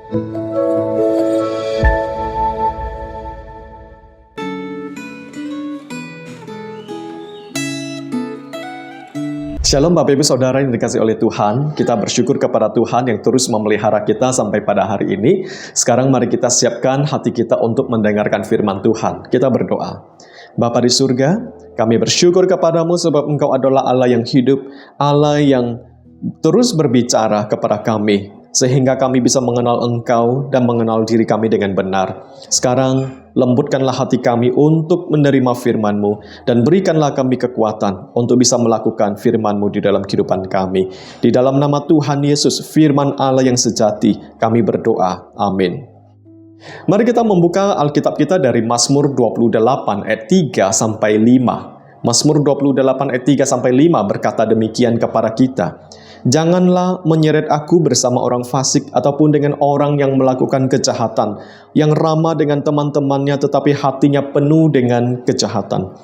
Shalom Bapak Ibu Saudara yang dikasihi oleh Tuhan. Kita bersyukur kepada Tuhan yang terus memelihara kita sampai pada hari ini. Sekarang mari kita siapkan hati kita untuk mendengarkan firman Tuhan. Kita berdoa. Bapa di surga, kami bersyukur kepadamu sebab Engkau adalah Allah yang hidup, Allah yang terus berbicara kepada kami, sehingga kami bisa mengenal Engkau dan mengenal diri kami dengan benar. Sekarang, lembutkanlah hati kami untuk menerima firman-Mu, dan berikanlah kami kekuatan untuk bisa melakukan firman-Mu di dalam kehidupan kami. Di dalam nama Tuhan Yesus, firman Allah yang sejati, kami berdoa. Amin. Mari kita membuka Alkitab kita dari Mazmur 28 ayat 3-5. Mazmur 28 ayat 3-5 berkata demikian kepada kita. Janganlah menyeret aku bersama orang fasik ataupun dengan orang yang melakukan kejahatan, yang ramah dengan teman-temannya tetapi hatinya penuh dengan kejahatan.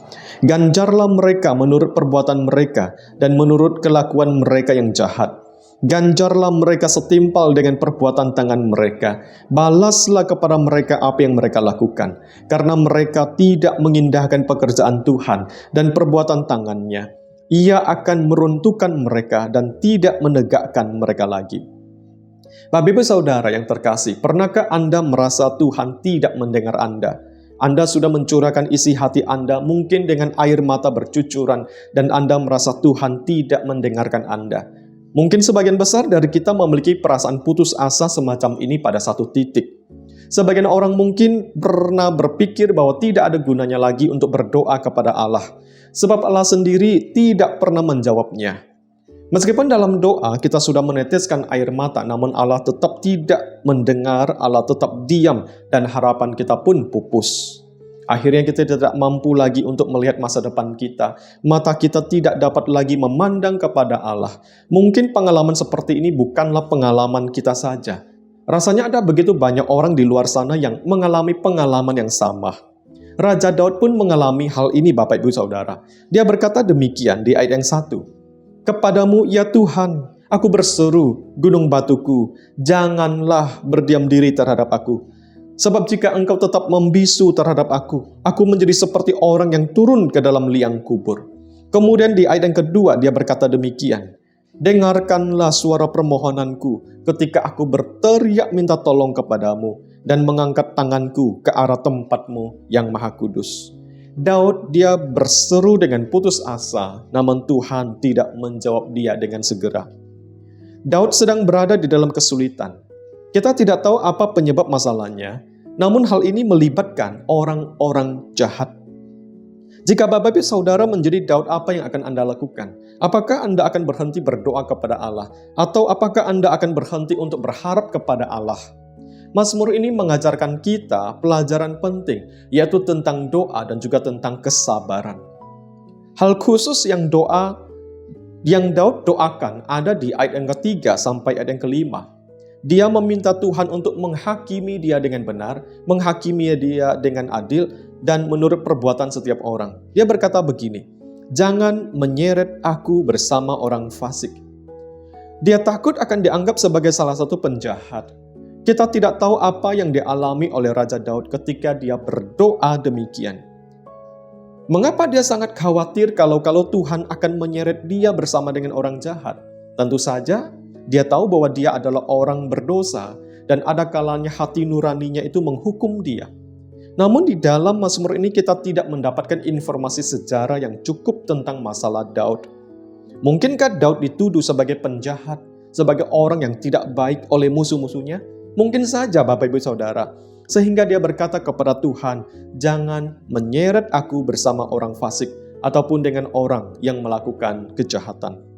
Ganjarlah mereka menurut perbuatan mereka dan menurut kelakuan mereka yang jahat. Ganjarlah mereka setimpal dengan perbuatan tangan mereka. Balaslah kepada mereka apa yang mereka lakukan, karena mereka tidak mengindahkan pekerjaan Tuhan dan perbuatan tangannya. Ia akan meruntuhkan mereka dan tidak menegakkan mereka lagi. Bapak Ibu Saudara yang terkasih, pernahkah Anda merasa Tuhan tidak mendengar Anda? Anda sudah mencurahkan isi hati Anda mungkin dengan air mata bercucuran dan Anda merasa Tuhan tidak mendengarkan Anda. Mungkin sebagian besar dari kita memiliki perasaan putus asa semacam ini pada satu titik. Sebagian orang mungkin pernah berpikir bahwa tidak ada gunanya lagi untuk berdoa kepada Allah, sebab Allah sendiri tidak pernah menjawabnya. Meskipun dalam doa kita sudah meneteskan air mata, namun Allah tetap tidak mendengar, Allah tetap diam, dan harapan kita pun pupus. Akhirnya kita tidak mampu lagi untuk melihat masa depan kita. Mata kita tidak dapat lagi memandang kepada Allah. Mungkin pengalaman seperti ini bukanlah pengalaman kita saja. Rasanya ada begitu banyak orang di luar sana yang mengalami pengalaman yang sama. Raja Daud pun mengalami hal ini Bapak Ibu Saudara. Dia berkata demikian di ayat yang 1. Kepadamu ya Tuhan, aku berseru, gunung batuku, janganlah berdiam diri terhadap aku. Sebab jika engkau tetap membisu terhadap aku menjadi seperti orang yang turun ke dalam liang kubur. Kemudian di ayat yang kedua dia berkata demikian. Dengarkanlah suara permohonanku ketika aku berteriak minta tolong kepadamu dan mengangkat tanganku ke arah tempatmu yang maha kudus. Daud dia berseru dengan putus asa, namun Tuhan tidak menjawab dia dengan segera. Daud sedang berada di dalam kesulitan. Kita tidak tahu apa penyebab masalahnya, namun hal ini melibatkan orang-orang jahat. Jika Bapak Ibu Saudara menjadi Daud, apa yang akan Anda lakukan? Apakah Anda akan berhenti berdoa kepada Allah? Atau apakah Anda akan berhenti untuk berharap kepada Allah? Mazmur ini mengajarkan kita pelajaran penting, yaitu tentang doa dan juga tentang kesabaran. Hal khusus yang Daud doakan ada di ayat yang ketiga sampai ayat yang kelima. Dia meminta Tuhan untuk menghakimi dia dengan benar, menghakimi dia dengan adil, dan menurut perbuatan setiap orang. Dia berkata begini, jangan menyeret aku bersama orang fasik. Dia takut akan dianggap sebagai salah satu penjahat. Kita tidak tahu apa yang dialami oleh Raja Daud ketika dia berdoa demikian. Mengapa dia sangat khawatir kalau Tuhan akan menyeret dia bersama dengan orang jahat? Tentu saja, dia tahu bahwa dia adalah orang berdosa dan ada kalanya hati nuraninya itu menghukum dia. Namun di dalam Mazmur ini kita tidak mendapatkan informasi sejarah yang cukup tentang masalah Daud. Mungkinkah Daud dituduh sebagai penjahat, sebagai orang yang tidak baik oleh musuh-musuhnya? Mungkin saja Bapak Ibu Saudara. Sehingga dia berkata kepada Tuhan, jangan menyeret aku bersama orang fasik ataupun dengan orang yang melakukan kejahatan.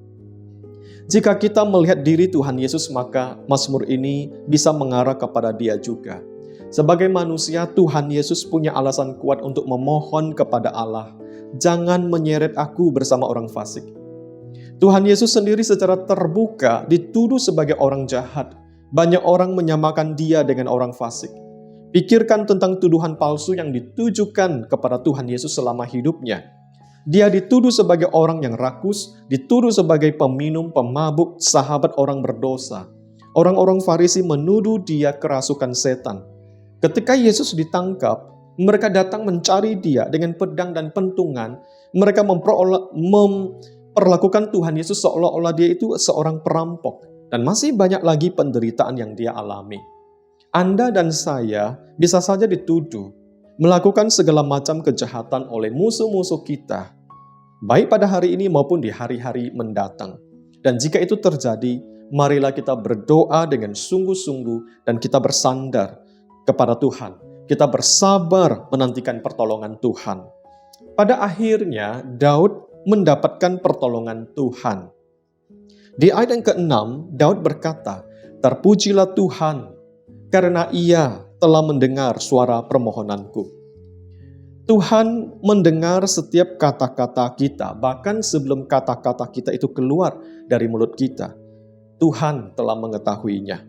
Jika kita melihat diri Tuhan Yesus, maka Mazmur ini bisa mengarah kepada dia juga. Sebagai manusia, Tuhan Yesus punya alasan kuat untuk memohon kepada Allah, jangan menyeret aku bersama orang fasik. Tuhan Yesus sendiri secara terbuka dituduh sebagai orang jahat. Banyak orang menyamakan dia dengan orang fasik. Pikirkan tentang tuduhan palsu yang ditujukan kepada Tuhan Yesus selama hidupnya. Dia dituduh sebagai orang yang rakus, dituduh sebagai peminum, pemabuk, sahabat orang berdosa. Orang-orang Farisi menuduh dia kerasukan setan. Ketika Yesus ditangkap, mereka datang mencari dia dengan pedang dan pentungan. Mereka memperlakukan Tuhan Yesus seolah-olah dia itu seorang perampok. Dan masih banyak lagi penderitaan yang dia alami. Anda dan saya bisa saja dituduh melakukan segala macam kejahatan oleh musuh-musuh kita, baik pada hari ini maupun di hari-hari mendatang. Dan jika itu terjadi, marilah kita berdoa dengan sungguh-sungguh dan kita bersandar kepada Tuhan. Kita bersabar menantikan pertolongan Tuhan. Pada akhirnya, Daud mendapatkan pertolongan Tuhan. Di ayat yang ke-6, Daud berkata, "Terpujilah Tuhan, karena Ia telah mendengar suara permohonanku." Tuhan mendengar setiap kata-kata kita, bahkan sebelum kata-kata kita itu keluar dari mulut kita. Tuhan telah mengetahuinya.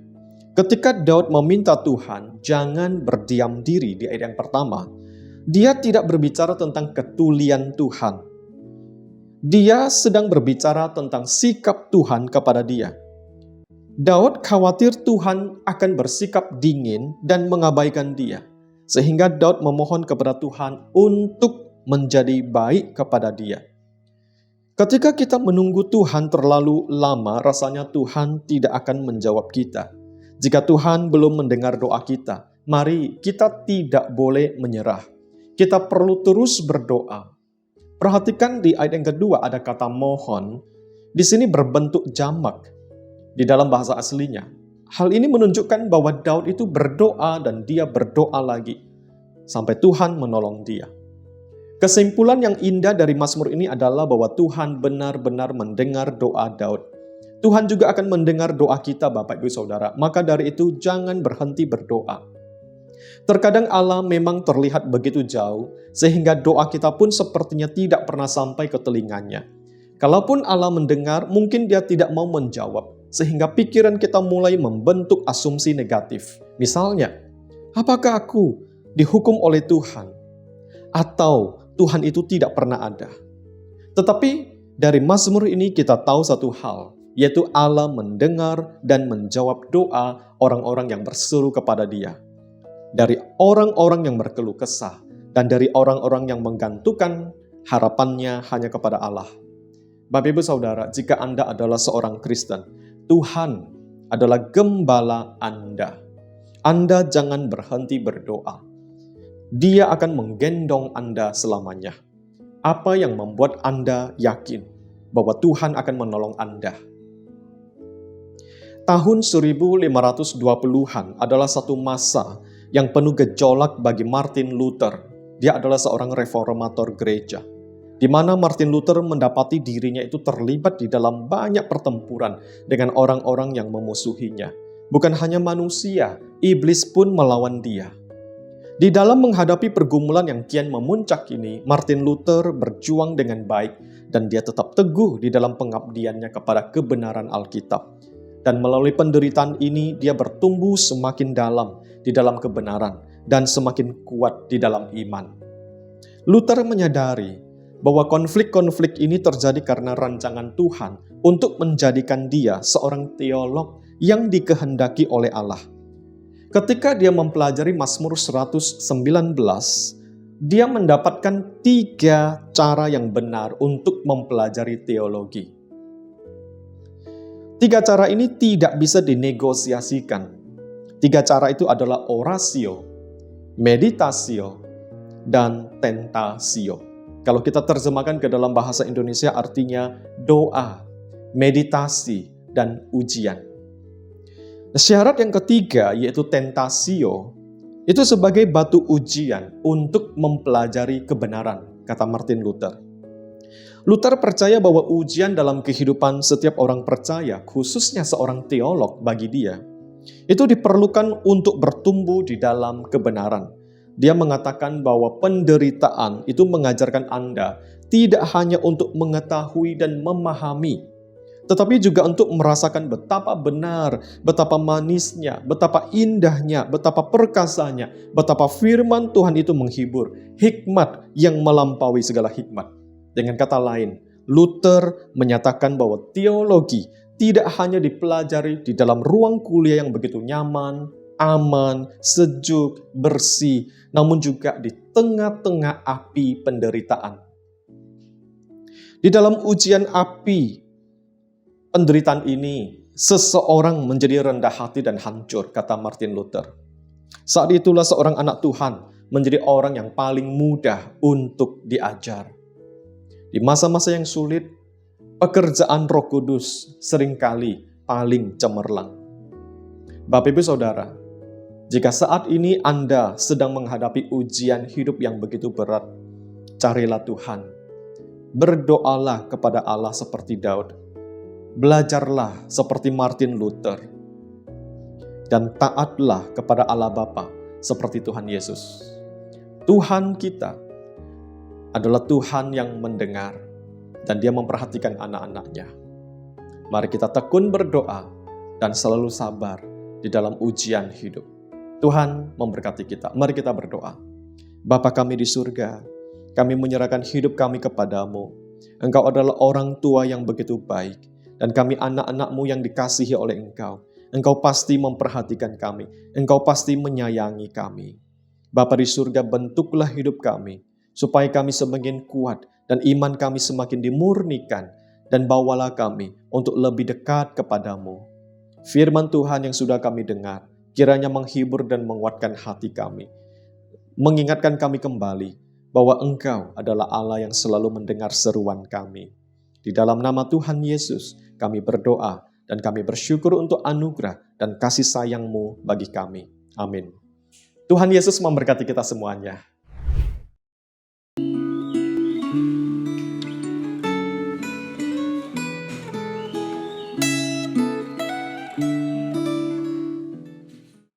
Ketika Daud meminta Tuhan, jangan berdiam diri di ayat yang pertama. Dia tidak berbicara tentang ketulian Tuhan. Dia sedang berbicara tentang sikap Tuhan kepada dia. Daud khawatir Tuhan akan bersikap dingin dan mengabaikan dia. Sehingga Daud memohon kepada Tuhan untuk menjadi baik kepada dia. Ketika kita menunggu Tuhan terlalu lama, rasanya Tuhan tidak akan menjawab kita. Jika Tuhan belum mendengar doa kita, mari kita tidak boleh menyerah. Kita perlu terus berdoa. Perhatikan di ayat yang kedua ada kata mohon. Di sini berbentuk jamak di dalam bahasa aslinya. Hal ini menunjukkan bahwa Daud itu berdoa dan dia berdoa lagi sampai Tuhan menolong dia. Kesimpulan yang indah dari Mazmur ini adalah bahwa Tuhan benar-benar mendengar doa Daud. Tuhan juga akan mendengar doa kita, Bapak Ibu Saudara. Maka dari itu jangan berhenti berdoa. Terkadang Allah memang terlihat begitu jauh sehingga doa kita pun sepertinya tidak pernah sampai ke telinganya. Kalaupun Allah mendengar, mungkin Dia tidak mau menjawab. Sehingga pikiran kita mulai membentuk asumsi negatif. Misalnya, apakah aku dihukum oleh Tuhan? Atau Tuhan itu tidak pernah ada? Tetapi dari Mazmur ini kita tahu satu hal, yaitu Allah mendengar dan menjawab doa orang-orang yang berseru kepada Dia. Dari orang-orang yang berkeluh kesah dan dari orang-orang yang menggantungkan harapannya hanya kepada Allah. Bapak Ibu Saudara, jika Anda adalah seorang Kristen, Tuhan adalah gembala Anda. Anda jangan berhenti berdoa. Dia akan menggendong Anda selamanya. Apa yang membuat Anda yakin bahwa Tuhan akan menolong Anda? Tahun 1520-an adalah satu masa yang penuh gejolak bagi Martin Luther. Dia adalah seorang reformator gereja, di mana Martin Luther mendapati dirinya itu terlibat di dalam banyak pertempuran dengan orang-orang yang memusuhinya. Bukan hanya manusia, iblis pun melawan dia. Di dalam menghadapi pergumulan yang kian memuncak ini, Martin Luther berjuang dengan baik dan dia tetap teguh di dalam pengabdiannya kepada kebenaran Alkitab. Dan melalui penderitaan ini, dia bertumbuh semakin dalam di dalam kebenaran dan semakin kuat di dalam iman. Luther menyadari bahwa konflik-konflik ini terjadi karena rancangan Tuhan untuk menjadikan dia seorang teolog yang dikehendaki oleh Allah. Ketika dia mempelajari Mazmur 119, dia mendapatkan 3 cara yang benar untuk mempelajari teologi. 3 cara ini tidak bisa dinegosiasikan. 3 cara itu adalah orasio, meditasio, dan tentasio. Kalau kita terjemahkan ke dalam bahasa Indonesia artinya doa, meditasi, dan ujian. Syarat yang ketiga yaitu tentasio, itu sebagai batu ujian untuk mempelajari kebenaran, kata Martin Luther. Luther percaya bahwa ujian dalam kehidupan setiap orang percaya, khususnya seorang teolog bagi dia, itu diperlukan untuk bertumbuh di dalam kebenaran. Dia mengatakan bahwa penderitaan itu mengajarkan Anda tidak hanya untuk mengetahui dan memahami, tetapi juga untuk merasakan betapa benar, betapa manisnya, betapa indahnya, betapa perkasanya, betapa firman Tuhan itu menghibur, hikmat yang melampaui segala hikmat. Dengan kata lain, Luther menyatakan bahwa teologi tidak hanya dipelajari di dalam ruang kuliah yang begitu nyaman, aman, sejuk, bersih, namun juga di tengah-tengah api penderitaan. Di dalam ujian api penderitaan ini, seseorang menjadi rendah hati dan hancur, kata Martin Luther. Saat itulah seorang anak Tuhan menjadi orang yang paling mudah untuk diajar. Di masa-masa yang sulit, pekerjaan Roh Kudus seringkali paling cemerlang. Bapak Ibu Saudara, jika saat ini Anda sedang menghadapi ujian hidup yang begitu berat, carilah Tuhan. Berdoalah kepada Allah seperti Daud. Belajarlah seperti Martin Luther. Dan taatlah kepada Allah Bapa seperti Tuhan Yesus. Tuhan kita adalah Tuhan yang mendengar dan Dia memperhatikan anak-anaknya. Mari kita tekun berdoa dan selalu sabar di dalam ujian hidup. Tuhan memberkati kita. Mari kita berdoa. Bapa kami di surga, kami menyerahkan hidup kami kepadamu. Engkau adalah orang tua yang begitu baik, dan kami anak-anak-Mu yang dikasihi oleh Engkau. Engkau pasti memperhatikan kami. Engkau pasti menyayangi kami. Bapa di surga, bentuklah hidup kami, supaya kami semakin kuat dan iman kami semakin dimurnikan, dan bawalah kami untuk lebih dekat kepadamu. Firman Tuhan yang sudah kami dengar, kiranya menghibur dan menguatkan hati kami, mengingatkan kami kembali bahwa Engkau adalah Allah yang selalu mendengar seruan kami. Di dalam nama Tuhan Yesus, kami berdoa dan kami bersyukur untuk anugerah dan kasih sayang-Mu bagi kami. Amin. Tuhan Yesus memberkati kita semuanya.